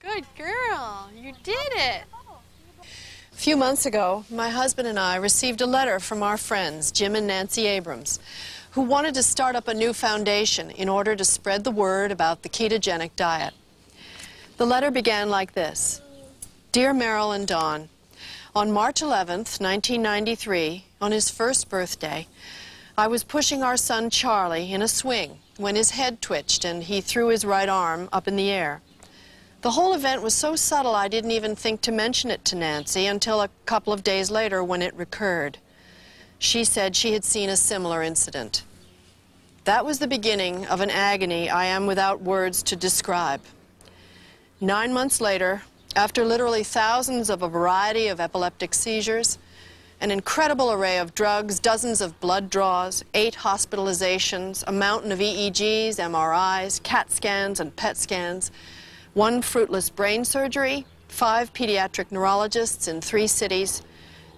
Good girl. You did it. A few months ago, my husband and I received a letter from our friends, Jim and Nancy Abrams, who wanted to start up a new foundation in order to spread the word about the ketogenic diet. The letter began like this. Dear Meryl and Dawn, on March 11th, 1993, on his first birthday, I was pushing our son Charlie in a swing when his head twitched and he threw his right arm up in the air. The whole event was so subtle I didn't even think to mention it to Nancy until a couple of days later when it recurred. She said she had seen a similar incident. That was the beginning of an agony I am without words to describe. 9 months later, after literally thousands of a variety of epileptic seizures, an incredible array of drugs, dozens of blood draws, 8 hospitalizations, a mountain of EEGs, MRIs, CAT scans and PET scans, 1 fruitless brain surgery, 5 pediatric neurologists in 3 cities,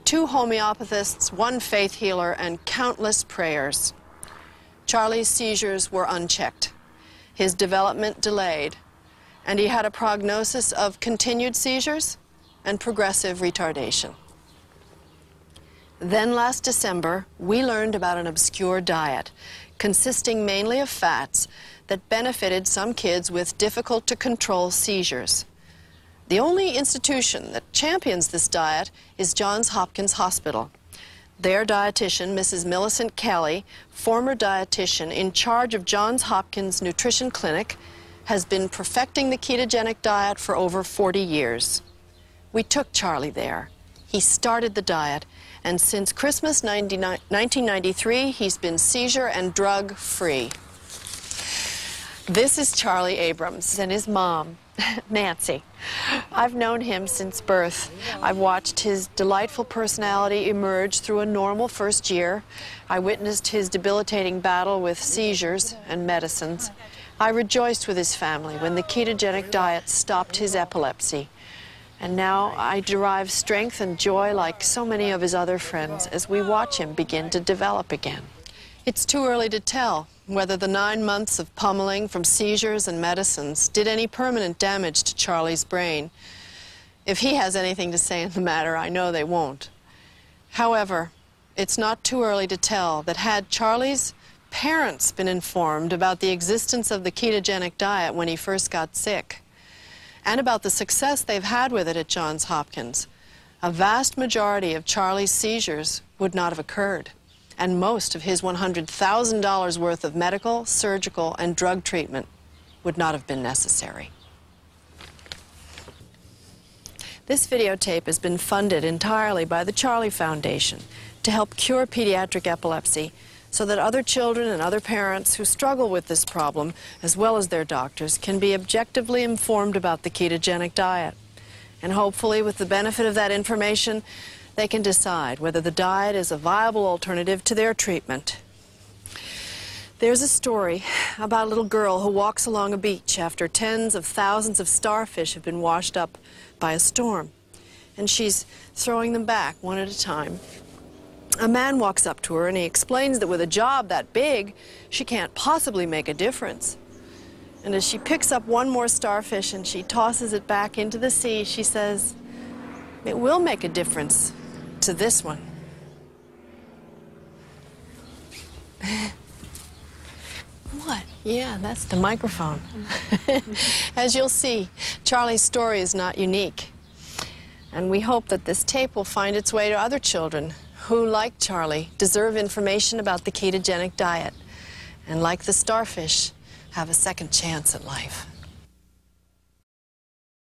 2 homeopathists, 1 faith healer, and countless prayers. Charlie's seizures were unchecked, his development delayed, and he had a prognosis of continued seizures and progressive retardation. Then last December, we learned about an obscure diet consisting mainly of fats that benefited some kids with difficult-to-control seizures. The only institution that champions this diet is Johns Hopkins Hospital. Their dietitian, Mrs. Millicent Kelly, former dietitian in charge of Johns Hopkins Nutrition Clinic, has been perfecting the ketogenic diet for over 40 years. We took Charlie there. He started the diet, and since Christmas 1993, he's been seizure and drug-free. This is Charlie Abrams and his mom, Nancy. I've known him since birth. I've watched his delightful personality emerge through a normal first year. I witnessed his debilitating battle with seizures and medicines. I rejoiced with his family when the ketogenic diet stopped his epilepsy. And now I derive strength and joy like so many of his other friends as we watch him begin to develop again. It's too early to tell whether the 9 months of pummeling from seizures and medicines did any permanent damage to Charlie's brain. If he has anything to say in the matter, I know they won't. However, it's not too early to tell that had Charlie's parents been informed about the existence of the ketogenic diet when he first got sick, and about the success they've had with it at Johns Hopkins, a vast majority of Charlie's seizures would not have occurred, and most of his $100,000 worth of medical, surgical, and drug treatment would not have been necessary. This videotape has been funded entirely by the Charlie Foundation to help cure pediatric epilepsy so that other children and other parents who struggle with this problem, as well as their doctors, can be objectively informed about the ketogenic diet. And hopefully, with the benefit of that information, they can decide whether the diet is a viable alternative to their treatment. There's a story about a little girl who walks along a beach after tens of thousands of starfish have been washed up by a storm, and she's throwing them back one at a time. A man walks up to her and he explains that with a job that big, she can't possibly make a difference. And as she picks up one more starfish and she tosses it back into the sea, she says, "It will make a difference to this one." What? Yeah, that's the microphone. As you'll see, Charlie's story is not unique. And we hope that this tape will find its way to other children who, like Charlie, deserve information about the ketogenic diet and, like the starfish, have a second chance at life.